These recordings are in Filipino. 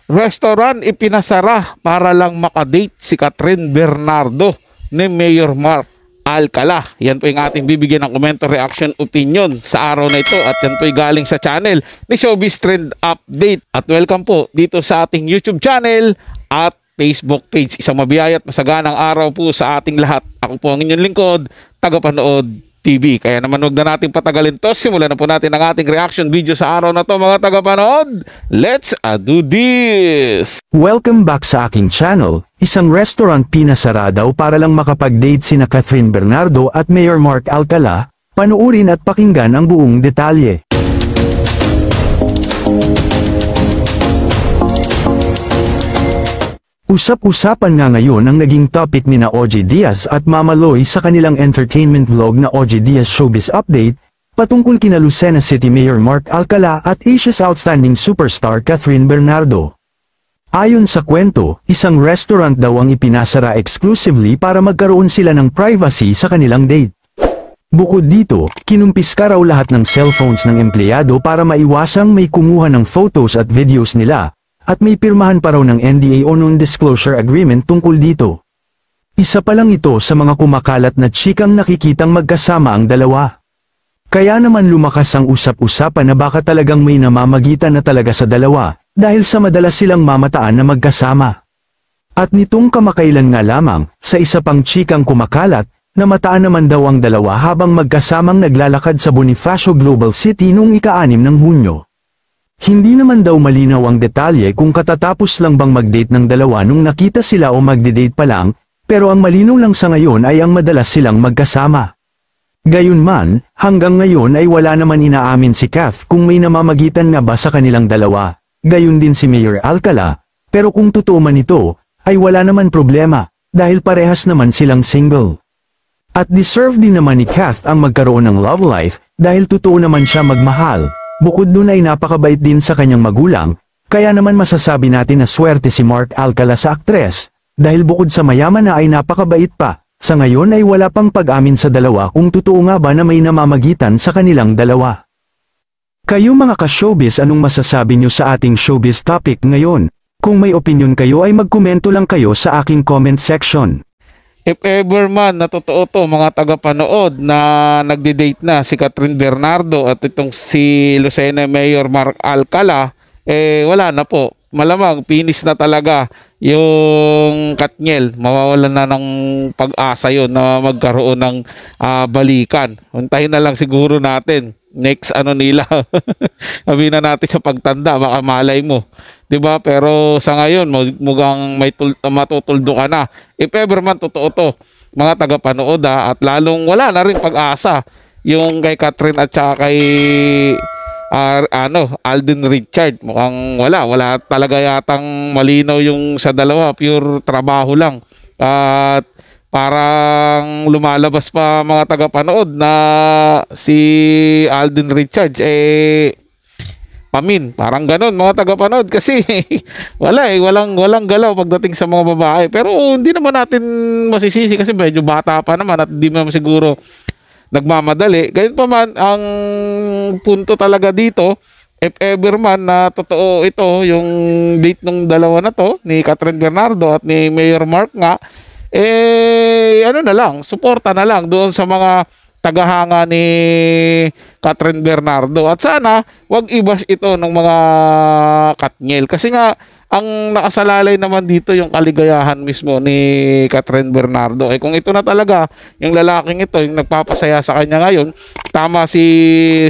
Restaurant ipinasara para lang makadate si Catherine Bernardo ni Mayor Mark Alcala. Yan po yung ating bibigyan ng komento, reaction, opinion sa araw na ito. At yan po yung galing sa channel ni Showbiz Trend Update. At welcome po dito sa ating YouTube channel at Facebook page. Isang mabiyaya at masaganang araw po sa ating lahat. Ako po ang inyong lingkod, tagapanood TV. Kaya naman huwag na natin patagalin to. Simulan na po natin ang ating reaction video sa araw na to, mga tagapanood. Let's do this! Welcome back sa aking channel. Isang restaurant pinasara daw para lang makapag-date sina Catherine Bernardo at Mayor Mark Alcala. Panuurin at pakinggan ang buong detalye. Usap-usapan nga ngayon ang naging topic ni na OG Diaz at Mama Loy sa kanilang entertainment vlog na OG Diaz Showbiz Update, patungkol kina Lucena City Mayor Mark Alcala at Asia's outstanding superstar Catherine Bernardo. Ayon sa kwento, isang restaurant daw ang ipinasara exclusively para magkaroon sila ng privacy sa kanilang date. Bukod dito, kinumpiska raw lahat ng cellphones ng empleyado para maiwasang may kumuha ng photos at videos nila. At may pirmahan pa raw ng NDA o non-disclosure agreement tungkol dito. Isa pa lang ito sa mga kumakalat na tsikang nakikitang magkasama ang dalawa. Kaya naman lumakas ang usap-usapan na baka talagang may namamagitan na talaga sa dalawa, dahil sa madalas silang mamataan na magkasama. At nitong kamakailan nga lamang, sa isa pang tsikang kumakalat, namataan naman daw ang dalawa habang magkasamang naglalakad sa Bonifacio Global City noong ika-6 ng Hunyo. Hindi naman daw malinaw ang detalye kung katatapos lang bang mag-date ng dalawa nung nakita sila o magde-date pa lang, pero ang malinaw lang sa ngayon ay ang madalas silang magkasama. Gayunman, hanggang ngayon ay wala naman inaamin si Kath kung may namamagitan nga ba sa kanilang dalawa, gayon din si Mayor Alcala, pero kung totoo man ito, ay wala naman problema, dahil parehas naman silang single. At deserve din naman ni Kath ang magkaroon ng love life, dahil totoo naman siya magmahal. Bukod dun ay napakabait din sa kanyang magulang, kaya naman masasabi natin na swerte si Mark Alcala sa aktres, dahil bukod sa mayaman na ay napakabait pa, sa ngayon ay wala pang pag-amin sa dalawa kung totoo nga ba na may namamagitan sa kanilang dalawa. Kayo mga ka-showbiz, anong masasabi nyo sa ating showbiz topic ngayon? Kung may opinion kayo ay magkomento lang kayo sa aking comment section. If ever man na totoo to, mga tagapanood, na nagde-date na si Catherine Bernardo at itong si Lucena Mayor Mark Alcala, wala na po. Malamang finish na talaga yung Katniel. Mawawalan na ng pag-asa yun na magkaroon ng balikan. Untahin na lang siguro natin next nila. Sabihin na natin sa pagtanda, baka malay mo, 'di ba? Pero sa ngayon mukhang may matutuldo ka na. If ever man totoo to, mga tagapanood, at lalong wala na rin pag-asa yung kay Catherine at saka kay Alden Richard. Mukhang wala talaga yatang malinaw yung sa dalawa, pure trabaho lang. At parang lumalabas pa, mga tagapanood, na si Alden Richards pamin, parang ganun, mga tagapanood, kasi walang galaw pagdating sa mga babae. Pero hindi naman natin masisisi kasi medyo bata pa naman at hindi naman siguro nagmamadali. Gayun pa man, ang punto talaga dito, if ever man na totoo ito, yung date ng dalawa na to, ni Catherine Bernardo at ni Mayor Mark nga, na lang, suporta na lang doon sa mga tagahanga ni Catherine Bernardo. At sana wag i-bash ito ng mga Katniel, kasi nga ang nakasalalay naman dito yung kaligayahan mismo ni Catherine Bernardo. Kung ito na talaga yung lalaking ito yung nagpapasaya sa kanya ngayon, tama si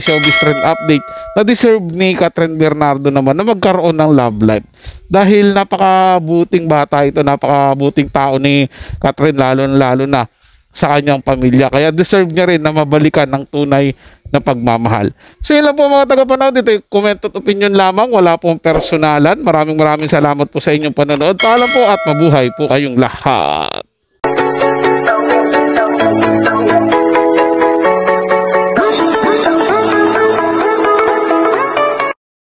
Showbiz Trend Update na deserve ni Catherine Bernardo naman na magkaroon ng love life. Dahil napakabuting bata ito, napakabuting tao ni Catherine, lalo na sa kanyang pamilya. Kaya deserve niya rin na mabalikan ng tunay na pagmamahal. So yun lang po, mga tagapanood. Ito yung comment at opinion lamang. Wala pong personalan. Maraming salamat po sa inyong panonood. Paalam po at mabuhay po kayong lahat.